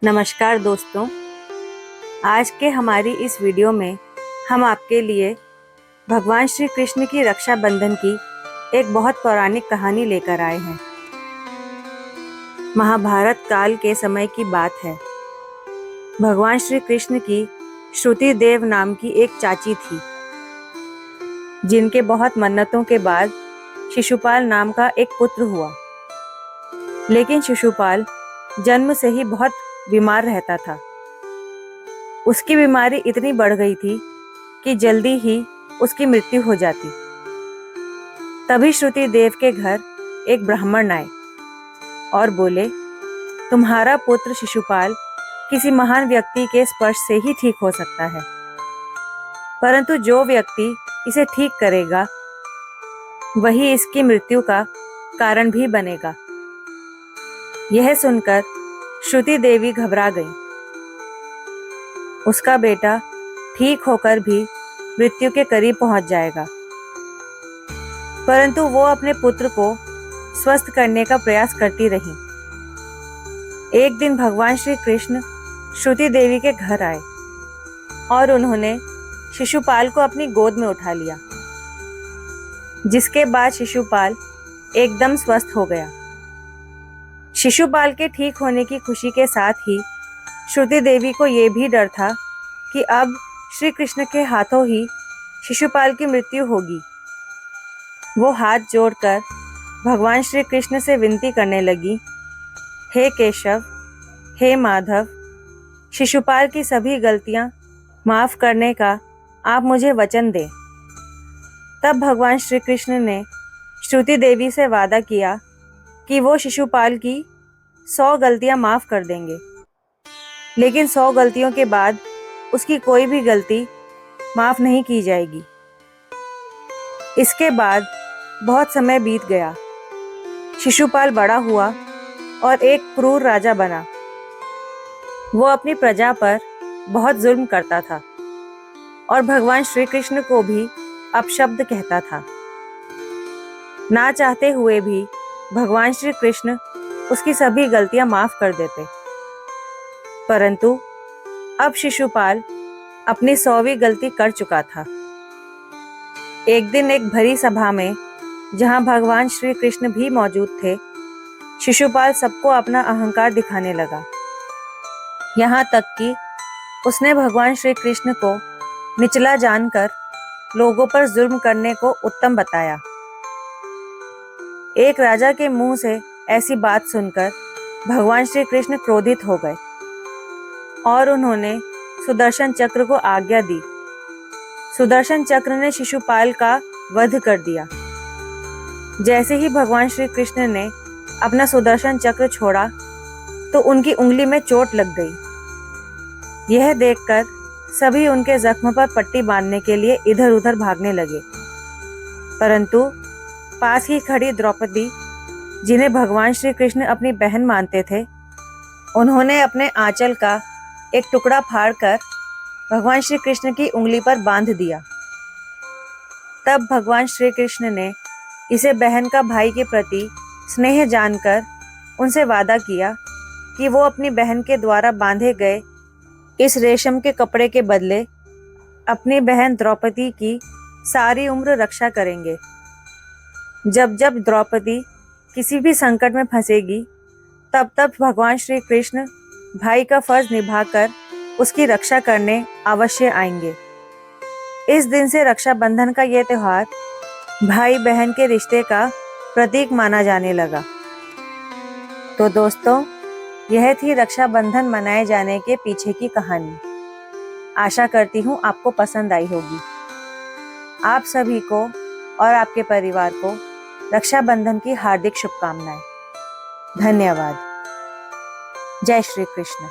नमस्कार दोस्तों, आज के हमारी इस वीडियो में हम आपके लिए भगवान श्री कृष्ण की रक्षाबंधन की एक बहुत पौराणिक कहानी लेकर आए हैं। महाभारत काल के समय की बात है। भगवान श्री कृष्ण की श्रुति देव नाम की एक चाची थी, जिनके बहुत मन्नतों के बाद शिशुपाल नाम का एक पुत्र हुआ। लेकिन शिशुपाल जन्म से ही बहुत बीमार रहता था। उसकी बीमारी इतनी बढ़ गई थी कि जल्दी ही उसकी मृत्यु हो जाती। तभी श्रुति देव के घर एक ब्राह्मण आए और बोले, तुम्हारा पुत्र शिशुपाल किसी महान व्यक्ति के स्पर्श से ही ठीक हो सकता है, परंतु जो व्यक्ति इसे ठीक करेगा वही इसकी मृत्यु का कारण भी बनेगा। यह सुनकर श्रुति देवी घबरा गई। उसका बेटा ठीक होकर भी मृत्यु के करीब पहुंच जाएगा, परंतु वो अपने पुत्र को स्वस्थ करने का प्रयास करती रही। एक दिन भगवान श्री कृष्ण श्रुति देवी के घर आए और उन्होंने शिशुपाल को अपनी गोद में उठा लिया, जिसके बाद शिशुपाल एकदम स्वस्थ हो गया। शिशुपाल के ठीक होने की खुशी के साथ ही श्रुति देवी को ये भी डर था कि अब श्री कृष्ण के हाथों ही शिशुपाल की मृत्यु होगी। वो हाथ जोड़कर भगवान श्री कृष्ण से विनती करने लगी, हे केशव, हे माधव, शिशुपाल की सभी गलतियां माफ करने का आप मुझे वचन दें। तब भगवान श्री कृष्ण ने श्रुति देवी से वादा किया कि वो शिशुपाल की 100 गलतियां माफ कर देंगे, लेकिन 100 गलतियों के बाद उसकी कोई भी गलती माफ नहीं की जाएगी। इसके बाद बहुत समय बीत गया। शिशुपाल बड़ा हुआ और एक क्रूर राजा बना। वो अपनी प्रजा पर बहुत जुल्म करता था और भगवान श्री कृष्ण को भी अपशब्द कहता था। ना चाहते हुए भी भगवान श्री कृष्ण उसकी सभी गलतियां माफ कर देते, परंतु अब शिशुपाल अपनी 100वीं गलती कर चुका था। एक दिन एक भरी सभा में, जहां भगवान श्री कृष्ण भी मौजूद थे, शिशुपाल सबको अपना अहंकार दिखाने लगा। यहाँ तक कि उसने भगवान श्री कृष्ण को निचला जानकर लोगों पर जुल्म करने को उत्तम बताया। एक राजा के मुंह से ऐसी बात सुनकर भगवान श्री कृष्ण क्रोधित हो गए और उन्होंने सुदर्शन चक्र को आज्ञा दी। सुदर्शन चक्र ने शिशुपाल का वध कर दिया। जैसे ही भगवान श्री कृष्ण ने अपना सुदर्शन चक्र छोड़ा तो उनकी उंगली में चोट लग गई। यह देखकर सभी उनके जख्म पर पट्टी बांधने के लिए इधर उधर भागने लगे, परंतु पास ही खड़ी द्रौपदी, जिन्हें भगवान श्री कृष्ण अपनी बहन मानते थे, उन्होंने अपने आंचल का एक टुकड़ा फाड़कर भगवान श्री कृष्ण की उंगली पर बांध दिया। तब भगवान श्री कृष्ण ने इसे बहन का भाई के प्रति स्नेह जानकर उनसे वादा किया कि वो अपनी बहन के द्वारा बांधे गए इस रेशम के कपड़े के बदले अपनी बहन द्रौपदी की सारी उम्र रक्षा करेंगे। जब जब द्रौपदी किसी भी संकट में फंसेगी, तब तब भगवान श्री कृष्ण भाई का फर्ज निभाकर उसकी रक्षा करने अवश्य आएंगे। इस दिन से रक्षाबंधन का यह त्योहार भाई बहन के रिश्ते का प्रतीक माना जाने लगा। तो दोस्तों, यह थी रक्षाबंधन मनाए जाने के पीछे की कहानी। आशा करती हूँ आपको पसंद आई होगी। आप सभी को और आपके परिवार को रक्षाबंधन की हार्दिक शुभकामनाएं। धन्यवाद। जय श्री कृष्ण।